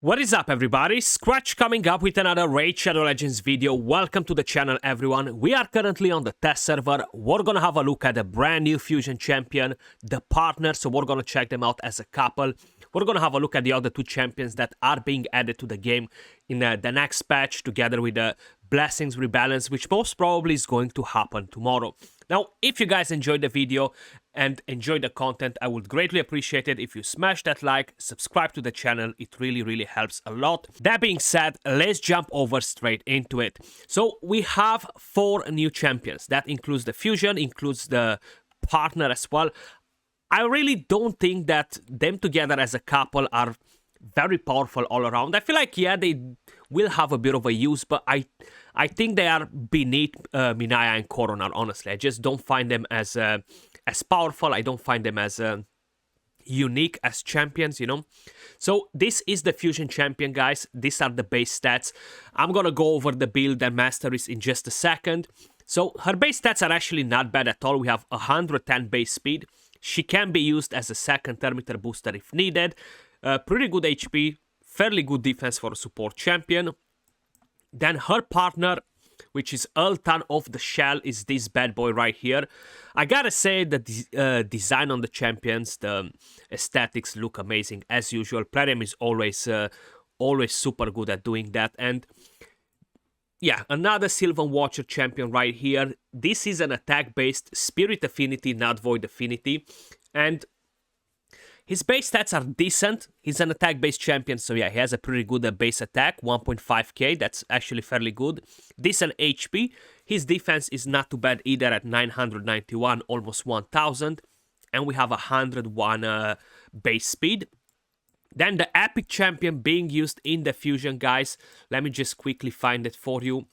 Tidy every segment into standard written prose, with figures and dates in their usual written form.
What is up, everybody? Skratch coming up with another Raid Shadow Legends video. Welcome to the channel, everyone. We are currently on the test server. We're gonna have a look at the brand new Fusion champion, the partner, so we're gonna check them out as a couple. We're gonna have a look at the other two champions that are being added to the game in the next patch, together with the Blessings Rebalance, which most probably is going to happen tomorrow. Now, if you guys enjoyed the video and enjoyed the content, I would greatly appreciate it if you smash that like, subscribe to the channel. It really helps a lot. That being said, let's jump over straight into it. So we have 4 new champions. That includes the Fusion, includes the partner as well. I really don't think that them together as a couple are very powerful all around. I feel like, yeah, they will have a bit of a use, but I think they are beneath Minaya and Coronar, honestly. I just don't find them as powerful. I don't find them as unique as champions, you know. So this is the Fusion champion, guys. These are the base stats. I'm gonna go over the build and masteries in just a second. So her base stats are actually not bad at all. We have 110 base speed. She can be used as a second thermometer booster if needed. Pretty good HP, fairly good defense for a support champion. Then her partner, which is Ultan of the Shell, is this bad boy right here. I gotta say the design on the champions, the aesthetics look amazing as usual. Platinum is always super good at doing that. And yeah, another Sylvan Watcher champion right here. This is an attack-based Spirit Affinity, not Void Affinity. And his base stats are decent. He's an attack-based champion, so yeah, he has a pretty good base attack, 1.5k. That's actually fairly good. Decent HP. His defense is not too bad either at 991, almost 1000. And we have 101 base speed. Then the epic champion being used in the Fusion, guys, let me just quickly find it for you,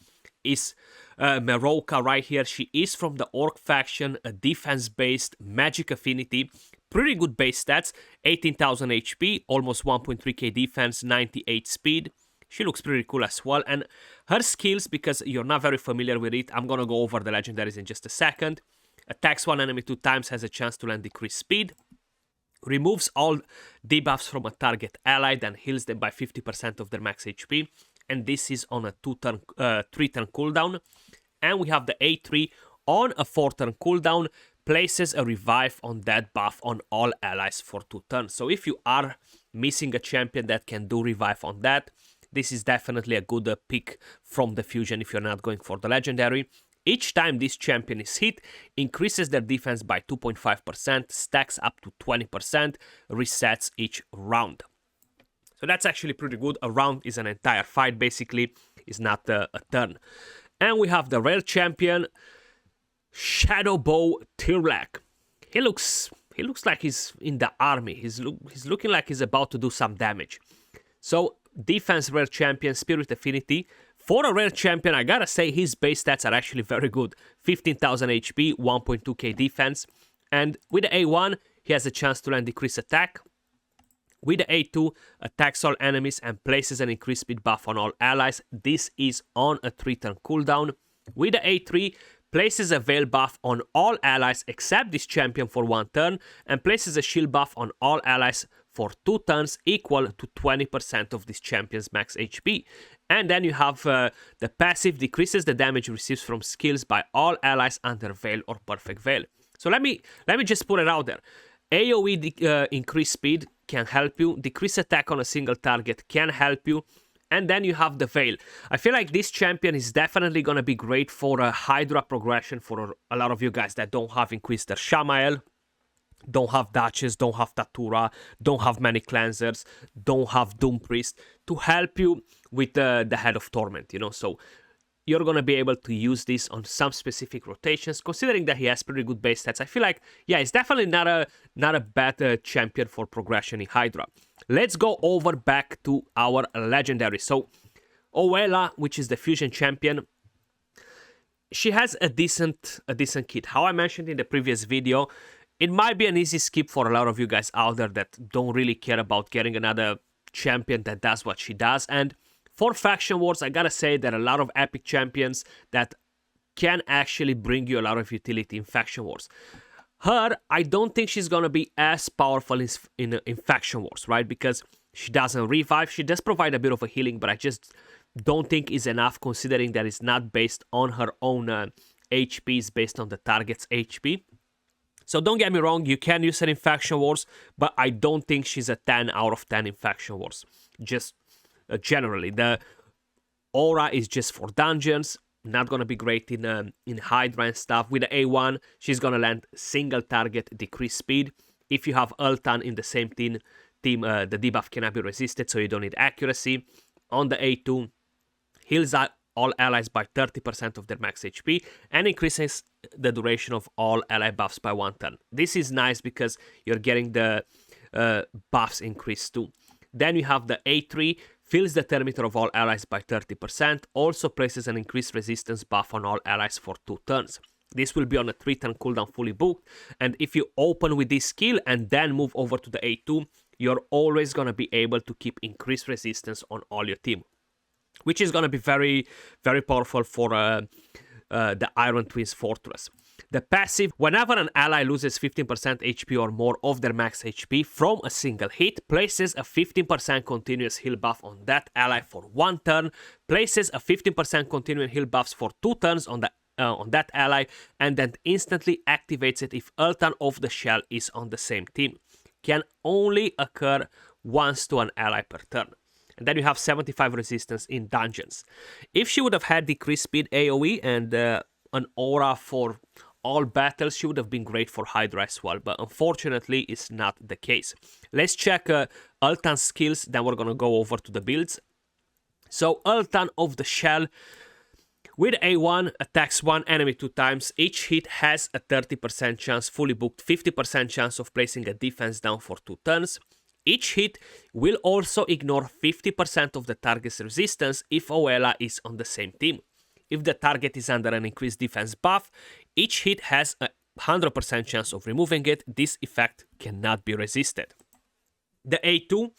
is Meroka right here. She is from the Orc faction, a defense-based magic affinity. Pretty good base stats, 18,000 HP, almost 1.3k defense, 98 speed. She looks pretty cool as well. And her skills, because you're not very familiar with it, I'm gonna go over the legendaries in just a second. Attacks one enemy 2 times, has a chance to land decreased speed. Removes all debuffs from a target ally, then heals them by 50% of their max HP. And this is on a 3-turn cooldown. And we have the A3 on a 4-turn cooldown. Places a revive on that buff on all allies for 2 turns. So if you are missing a champion that can do revive on that, this is definitely a good pick from the Fusion if you're not going for the legendary. Each time this champion is hit, increases their defense by 2.5%, stacks up to 20%, resets each round. So that's actually pretty good. A round is an entire fight, basically. It's not a turn. And we have the rare champion, Shadowbow Tirlak. He looks like he's in the army. He's looking like he's about to do some damage. So defense rare champion, Spirit Affinity. For a rare champion, I gotta say his base stats are actually very good. 15,000 HP, 1.2k defense. And with the A1, he has a chance to land decreased attack. With the A2, attacks all enemies and places an increased speed buff on all allies. This is on a 3-turn cooldown. With the A3, places a veil buff on all allies except this champion for 1 turn, and places a shield buff on all allies for 2 turns, equal to 20% of this champion's max HP. And then you have the passive, decreases the damage received from skills by all allies under Veil or Perfect Veil. So let me just put it out there. AoE increased speed can help you, decrease attack on a single target can help you, and then you have the Veil. I feel like this champion is definitely going to be great for a Hydra progression for a lot of you guys that don't have Inquisitor Shamael, don't have Duchess, don't have Tatura, don't have many cleansers, don't have Doom Priest to help you with the Head of Torment, you know. So you're going to be able to use this on some specific rotations, considering that he has pretty good base stats. I feel like, yeah, it's definitely not a bad champion for progression in Hydra. Let's go over back to our legendary. So Oella, which is the Fusion champion, she has a decent kit. How I mentioned in the previous video, it might be an easy skip for a lot of you guys out there that don't really care about getting another champion that does what she does. And for Faction Wars, I gotta say there are a lot of epic champions that can actually bring you a lot of utility in Faction Wars. Her, I don't think she's gonna be as powerful in Faction Wars, right? Because she doesn't revive. She does provide a bit of a healing, but I just don't think is enough, considering that it's not based on her own HP, it's based on the target's HP. So don't get me wrong, you can use her in Faction Wars, but I don't think she's a 10 out of 10 in Faction Wars. Just generally, the aura is just for dungeons, not gonna be great in Hydra and stuff. With the A1, she's gonna land single target, decrease speed. If you have Ultan in the same team, the debuff cannot be resisted, so you don't need accuracy. On the A2, heals all allies by 30% of their max HP and increases the duration of all ally buffs by 1 turn. This is nice because you're getting the buffs increased too. Then you have the A3, fills the thermometer of all allies by 30%, also places an increased resistance buff on all allies for 2 turns. This will be on a 3-turn cooldown fully booked, and if you open with this skill and then move over to the A2, you're always going to be able to keep increased resistance on all your team, which is going to be very, very powerful for the Iron Twins Fortress. The passive, whenever an ally loses 15% HP or more of their max HP from a single hit, places a 15% continuous heal buff on that ally for 1 turn, places a 15% continuous heal buffs for 2 turns on that ally, and then instantly activates it if Ultan of the Shell is on the same team. Can only occur once to an ally per turn. And then you have 75 resistance in dungeons. If she would have had decreased speed AoE and an aura for all battles, she would have been great for Hydra as well, but unfortunately it's not the case. Let's check Ultan's skills, then we're gonna go over to the builds. So Ultan of the Shell, with A1, attacks one enemy 2 times. Each hit has a 30% chance, fully booked 50% chance of placing a defense down for 2 turns. Each hit will also ignore 50% of the target's resistance if Oella is on the same team. If the target is under an increased defense buff, each hit has a 100% chance of removing it. This effect cannot be resisted. The A2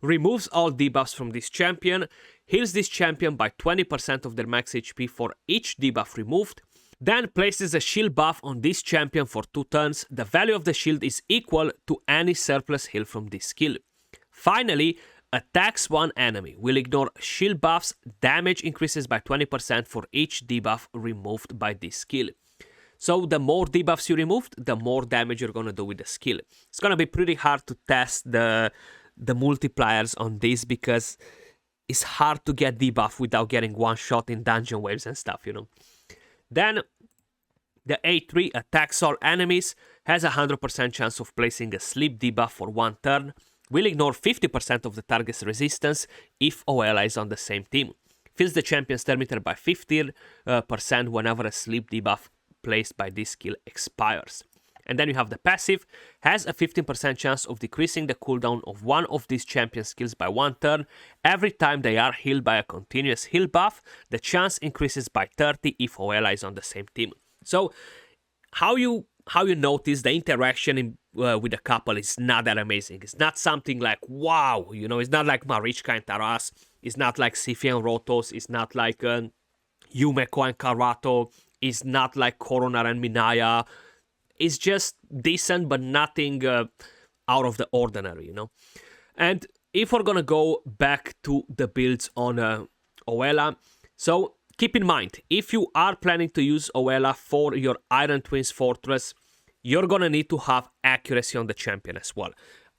removes all debuffs from this champion, heals this champion by 20% of their max HP for each debuff removed, then places a shield buff on this champion for 2 turns. The value of the shield is equal to any surplus heal from this skill. Finally, attacks one enemy, will ignore shield buffs, damage increases by 20% for each debuff removed by this skill. So the more debuffs you removed, the more damage you're gonna do with the skill. It's gonna be pretty hard to test the multipliers on this because it's hard to get debuff without getting one shot in dungeon waves and stuff, you know. Then the A3 attacks all enemies, has a 100% chance of placing a sleep debuff for 1 turn, will ignore 50% of the target's resistance if Oella is on the same team. Fills the champion's thermometer by 15% whenever a sleep debuff placed by this skill expires. And then you have the passive, has a 15% chance of decreasing the cooldown of one of these champion skills by 1 turn. Every time they are healed by a continuous heal buff, the chance increases by 30 if Oella is on the same team. So how you notice the interaction with the couple is not that amazing. It's not something like, wow, you know, it's not like Marichka and Taras, it's not like Sifia and Rotos, it's not like Yumeko and Karato, it's not like Koronar and Minaya. It's just decent, but nothing out of the ordinary, you know. And if we're gonna go back to the builds on Oella, so keep in mind, if you are planning to use Oella for your Iron Twins Fortress, you're gonna need to have accuracy on the champion as well.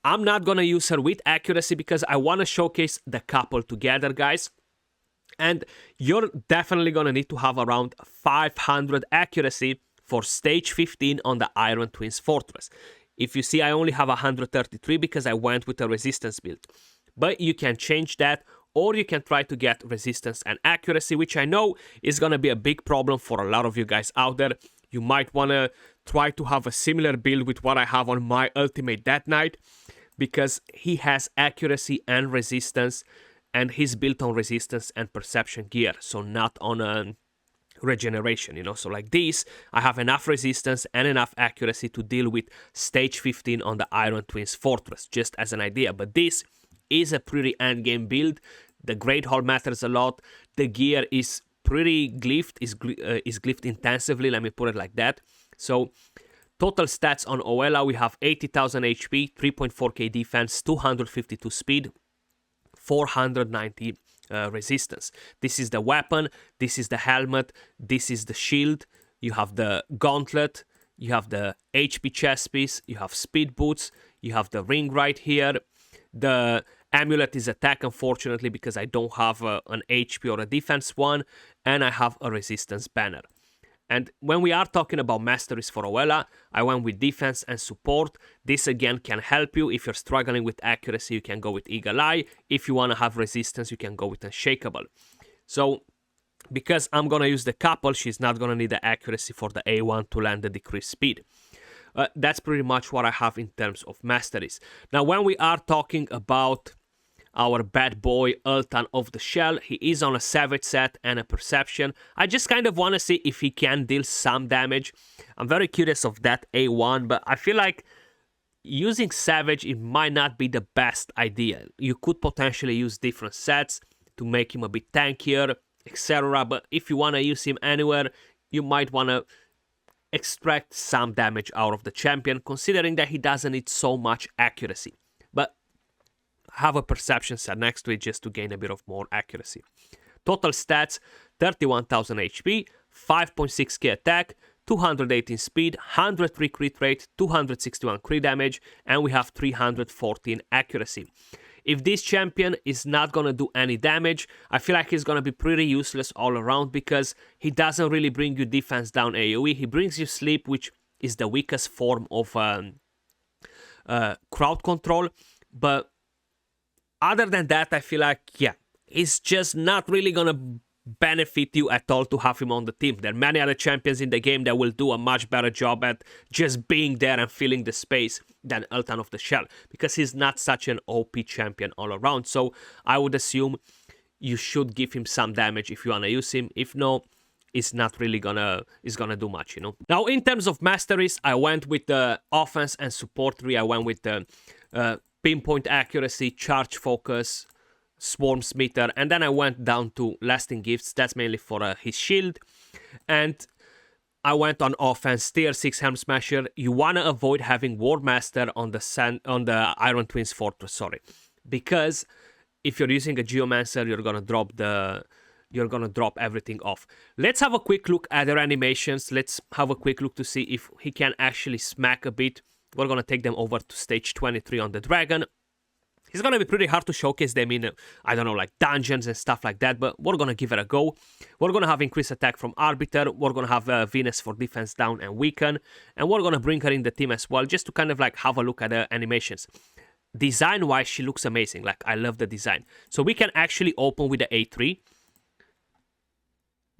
I'm not gonna use her with accuracy because I wanna showcase the couple together, guys. And you're definitely gonna need to have around 500 accuracy for stage 15 on the Iron Twins Fortress. If you see, I only have 133 because I went with a resistance build. But you can change that, or you can try to get resistance and accuracy, which I know is going to be a big problem for a lot of you guys out there. You might want to try to have a similar build with what I have on my ultimate Death Knight, because he has accuracy and resistance, and he's built on resistance and perception gear, so not on regeneration, you know. So like this, I have enough resistance and enough accuracy to deal with stage 15 on the Iron Twins Fortress, just as an idea. But this is a pretty endgame build. The Great Hall matters a lot. The gear is pretty glyphed, is glyphed intensively, let me put it like that. So total stats on Oella, we have 80,000 HP, 3.4k defense, 252 speed, 490 resistance. This is the weapon, this is the helmet, this is the shield, you have the gauntlet, you have the HP chest piece, you have speed boots, you have the ring right here. The amulet is attack, unfortunately, because I don't have an HP or a defense one, and I have a resistance banner. And when we are talking about masteries for Oella, I went with defense and support. This again can help you. If you're struggling with accuracy, you can go with Eagle Eye. If you want to have resistance, you can go with Unshakable. So, because I'm going to use the couple, she's not going to need the accuracy for the A1 to land the decreased speed. That's pretty much what I have in terms of masteries. Now, when we are talking about our bad boy Ultan of the Shell, he is on a Savage set and a Perception. I just kind of want to see if he can deal some damage. I'm very curious of that A1, but I feel like using Savage, it might not be the best idea. You could potentially use different sets to make him a bit tankier, etc. But if you want to use him anywhere, you might want to extract some damage out of the champion, considering that he doesn't need so much accuracy. But have a Perception set next to it just to gain a bit of more accuracy. Total stats, 31,000 HP, 5.6k attack, 218 speed, 103 crit rate, 261 crit damage, and we have 314 accuracy. If this champion is not gonna do any damage, I feel like he's gonna be pretty useless all around, because he doesn't really bring you defense down AoE. He brings you sleep, which is the weakest form of crowd control, but other than that, I feel like, yeah, it's just not really gonna benefit you at all to have him on the team. There are many other champions in the game that will do a much better job at just being there and filling the space than Ultan of the Shell, because he's not such an OP champion all around. So I would assume you should give him some damage if you wanna use him. If no, it's not really gonna do much, you know. Now, in terms of masteries, I went with the offense and support tree. I went with the pinpoint accuracy, charge focus, swarm smitter, and then I went down to lasting gifts. That's mainly for his shield. And I went on offense, tier 6 Helm Smasher. You want to avoid having War Master on the Iron Twins Fortress, sorry, because if you're using a Geomancer, you're gonna drop everything off. Let's have a quick look at their animations. Let's have a quick look to see if he can actually smack a bit. We're gonna take them over to stage 23 on the dragon. It's gonna be pretty hard to showcase them in, I don't know, like dungeons and stuff like that, but we're gonna give it a go. We're gonna have increased attack from Arbiter, we're gonna have Venus for defense down and weaken, and we're gonna bring her in the team as well, just to kind of like have a look at the animations. Design-wise, she looks amazing, like I love the design. So we can actually open with the A3.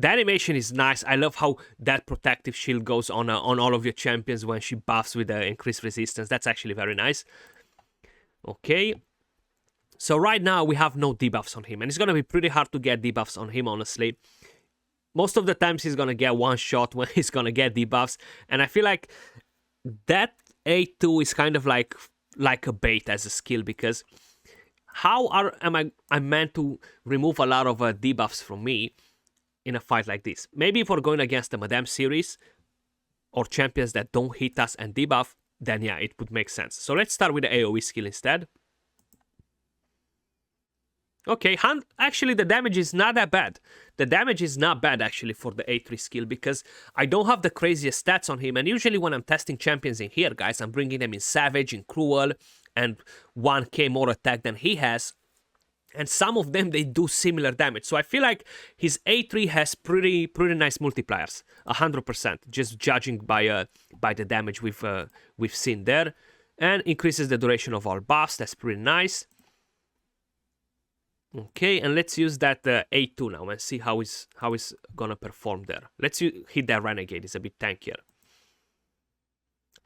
The animation is nice. I love how that protective shield goes on all of your champions when she buffs with the increased resistance. That's actually very nice. Okay. So right now we have no debuffs on him, and it's going to be pretty hard to get debuffs on him, honestly. Most of the times he's going to get one shot when he's going to get debuffs, and I feel like that A2 is kind of like a bait as a skill, because how am I meant to remove a lot of debuffs from me in a fight like this? Maybe if we're going against the Madame series or champions that don't hit us and debuff, then yeah, it would make sense. So let's start with the AoE skill instead. Okay, actually the damage is not that bad. The damage is not bad actually for the A3 skill, because I don't have the craziest stats on him, and usually when I'm testing champions in here, guys, I'm bringing them in Savage, in Cruel, and 1k more attack than he has. And some of them, they do similar damage. So I feel like his A3 has pretty nice multipliers, 100%, just judging by the damage we've seen there. And increases the duration of all buffs. That's pretty nice. Okay, and let's use that A2 now and see how it's gonna perform there. Let's hit that Renegade. It's a bit tankier.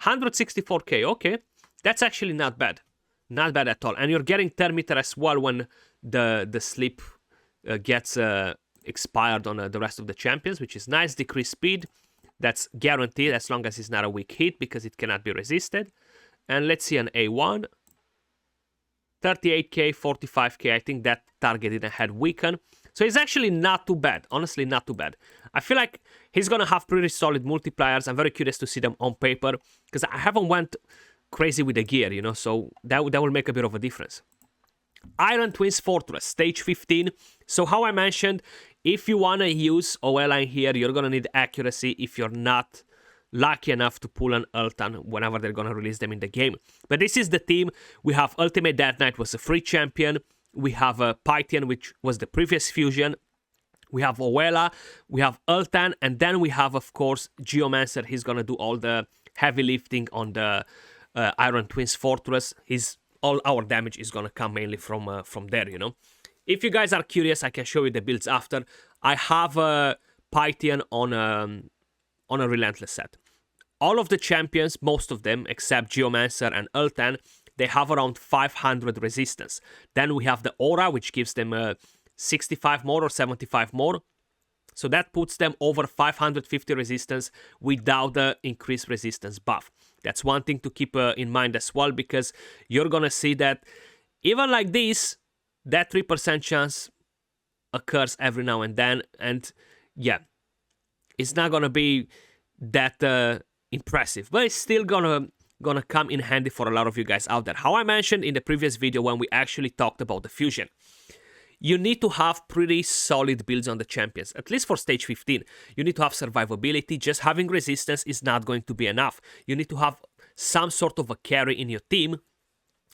164k. Okay, that's actually not bad. Not bad at all. And you're getting Thermiter as well when the sleep gets expired on the rest of the champions, which is nice. Decreased speed, that's guaranteed as long as it's not a weak hit, because it cannot be resisted. And let's see an A1. 38k, 45k, I think that target didn't have weaken. So it's actually not too bad. Honestly, not too bad. I feel like he's gonna have pretty solid multipliers. I'm very curious to see them on paper because I haven't went crazy with the gear, you know, so that will make a bit of a difference. Iron Twins Fortress, stage 15. So how I mentioned, if you want to use Oella in here, you're going to need accuracy if you're not lucky enough to pull an Ultan whenever they're going to release them in the game. But this is the team. We have Ultimate Death Knight was a free champion. We have Pythian, which was the previous fusion. We have Oella, we have Ultan, and then we have, of course, Geomancer. He's going to do all the heavy lifting on the Iron Twins Fortress. All our damage is going to come mainly from there, you know. If you guys are curious, I can show you the builds after. I have a Pythian on a Relentless set. All of the champions, most of them, except Geomancer and Ultan, they have around 500 resistance. Then we have the Aura, which gives them 65 more or 75 more. So that puts them over 550 resistance without the increased resistance buff. That's one thing to keep in mind as well, because you're gonna see that even like this, that 3% chance occurs every now and then, and yeah, it's not gonna be that impressive, but it's still gonna come in handy for a lot of you guys out there. How I mentioned in the previous video when we actually talked about the fusion, you need to have pretty solid builds on the champions, at least for stage 15. You need to have survivability. Just having resistance is not going to be enough. You need to have some sort of a carry in your team,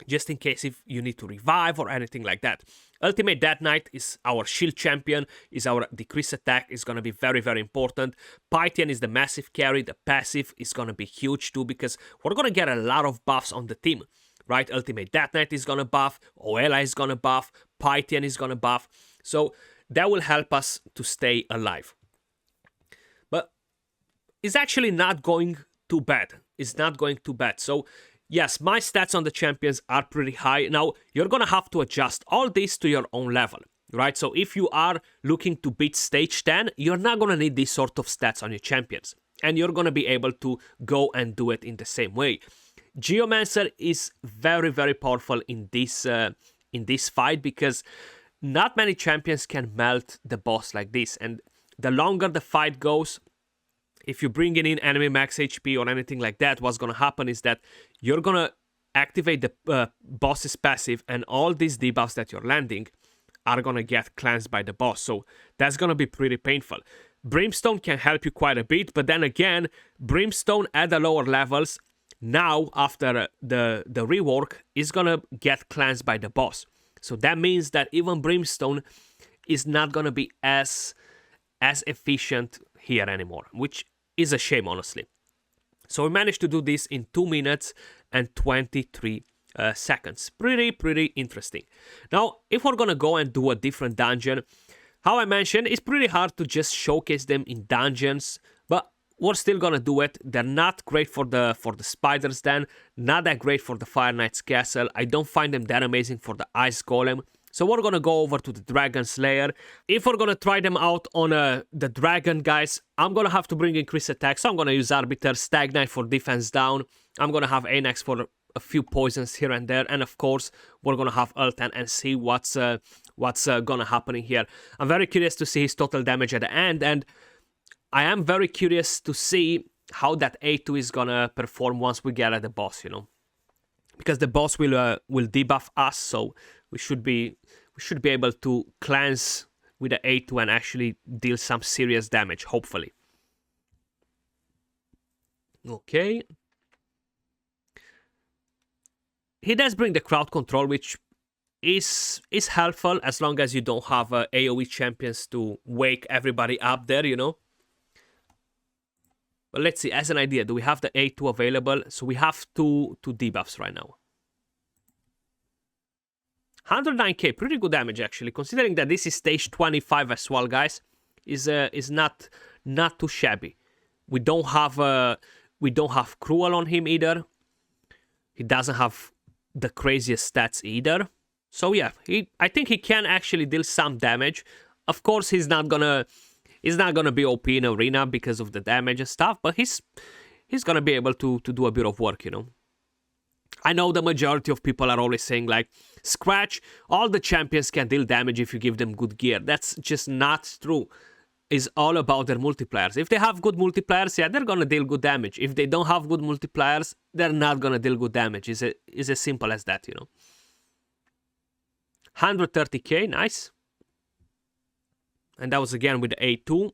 just in case if you need to revive or anything like that. Ultimate Death Knight is our shield champion, is our decrease attack, is going to be very, very important. Pythian is the massive carry. The passive is going to be huge too, because we're going to get a lot of buffs on the team. Right, Ultimate Death Knight is gonna buff, Oella is gonna buff, Pythian is gonna buff, so that will help us to stay alive. But it's actually not going too bad. It's not going too bad. So yes, my stats on the champions are pretty high. Now you're gonna have to adjust all this to your own level, right? So if you are looking to beat stage 10, you're not gonna need these sort of stats on your champions, and you're gonna be able to go and do it in the same way. Geomancer is very, very powerful in this fight, because not many champions can melt the boss like this. And the longer the fight goes, if you're bringing in enemy max HP or anything like that, what's going to happen is that you're going to activate the boss's passive, and all these debuffs that you're landing are going to get cleansed by the boss. So that's going to be pretty painful. Brimstone can help you quite a bit, but then again, Brimstone at the lower levels, now after the rework, is gonna get cleansed by the boss. So that means that even Brimstone is not gonna be as efficient here anymore, which is a shame, honestly. So we managed to do this in 2 minutes and 23 seconds. Pretty interesting. Now, if we're gonna go and do a different dungeon, how I mentioned, it's pretty hard to just showcase them in dungeons, but we're still gonna do it. They're not great for the Spider's Den, not that great for the Fire Knight's Castle. I don't find them that amazing for the Ice Golem. So we're gonna go over to the Dragon Slayer. If we're gonna try them out on the Dragon, guys, I'm gonna have to bring increased attack. So I'm gonna use Arbiter, Stagnite for defense down. I'm gonna have Anax for a few poisons here and there, and of course we're gonna have Ultan and see what's gonna happen in here. I'm very curious to see his total damage at the end, and I am very curious to see how that A2 is gonna perform once we get at the boss, you know, because the boss will debuff us, so we should be able to cleanse with the A2 and actually deal some serious damage, hopefully. Okay. He does bring the crowd control, which is helpful as long as you don't have AoE champions to wake everybody up there, you know. But let's see, as an idea, do we have the A2 available? So we have two debuffs right now. 109k, pretty good damage actually, considering that this is stage 25 as well, guys. Is not too shabby. We don't have Cruel on him either. He doesn't have the craziest stats either. So yeah, I think he can actually deal some damage. Of course, he's not gonna be OP in arena because of the damage and stuff, but he's gonna be able to do a bit of work, you know. I know the majority of people are always saying like, Skratch, all the champions can deal damage if you give them good gear. That's just not true. It's all about their multipliers. If they have good multipliers, yeah, they're gonna deal good damage. If they don't have good multipliers, they're not gonna deal good damage. It's as simple as that, you know. 130k, nice. And that was again with the A2.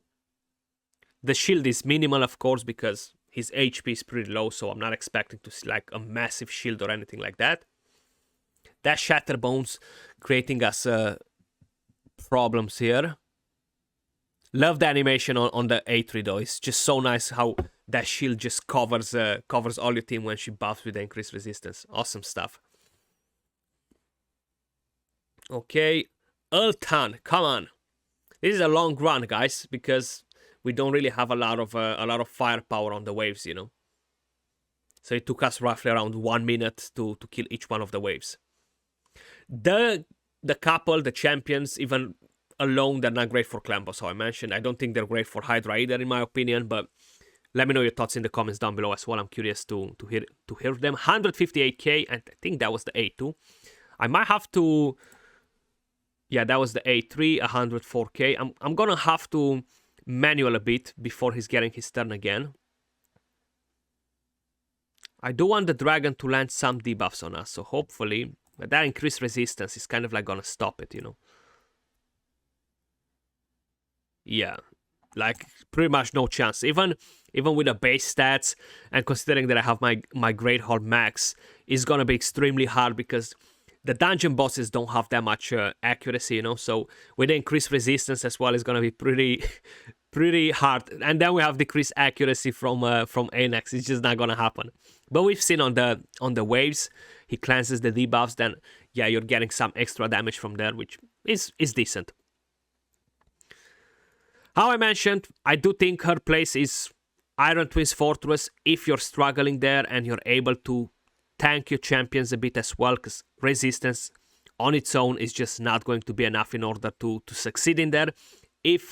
The shield is minimal, of course, because his HP is pretty low, so I'm not expecting to see like a massive shield or anything like that. That Shatter Bones creating us problems here. Love the animation on the A3 though. It's just so nice how that shield just covers all your team when she buffs with the increased resistance. Awesome stuff. Okay, Ultan, come on. This is a long run, guys, because we don't really have a lot of firepower on the waves, you know. So it took us roughly around 1 minute to kill each one of the waves. The couple, the champions, even alone, they're not great for clan boss, how I mentioned. I don't think they're great for Hydra either, in my opinion, but let me know your thoughts in the comments down below as well. I'm curious to hear them. 158k, and I think that was the A2. I might have to... Yeah, that was the A3, 104k. I'm gonna have to manual a bit before he's getting his turn again. I do want the dragon to land some debuffs on us, so hopefully... But that increased resistance is kind of like gonna stop it, you know. Yeah, like pretty much no chance. Even with the base stats, and considering that I have my Great Hall max, it's gonna be extremely hard because the dungeon bosses don't have that much accuracy, you know. So with the increased resistance as well, it's gonna be pretty hard. And then we have decreased accuracy from Anax. It's just not gonna happen. But we've seen on the waves, he cleanses the debuffs. Then yeah, you're getting some extra damage from there, which is decent. How I mentioned, I do think her place is Iron Twins Fortress if you're struggling there and you're able to tank your champions a bit as well, because resistance on its own is just not going to be enough in order to succeed in there. If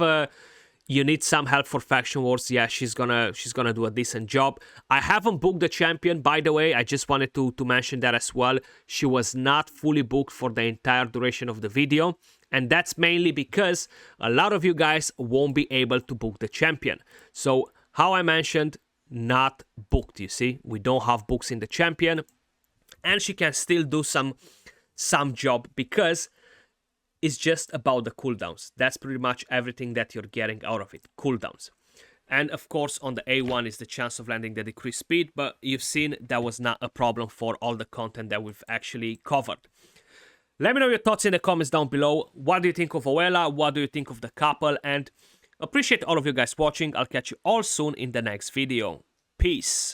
you need some help for faction wars, yeah, she's gonna do a decent job. I haven't booked the champion, by the way. I just wanted to mention that as well. She was not fully booked for the entire duration of the video, and that's mainly because a lot of you guys won't be able to book the champion. So how I mentioned, not booked, you see. We don't have books in the champion, and she can still do some job because it's just about the cooldowns. That's pretty much everything that you're getting out of it, cooldowns. And of course on the A1 is the chance of landing the decreased speed, but you've seen that was not a problem for all the content that we've actually covered. Let me know your thoughts in the comments down below. What do you think of Oella? What do you think of the couple? And appreciate all of you guys watching. I'll catch you all soon in the next video. Peace.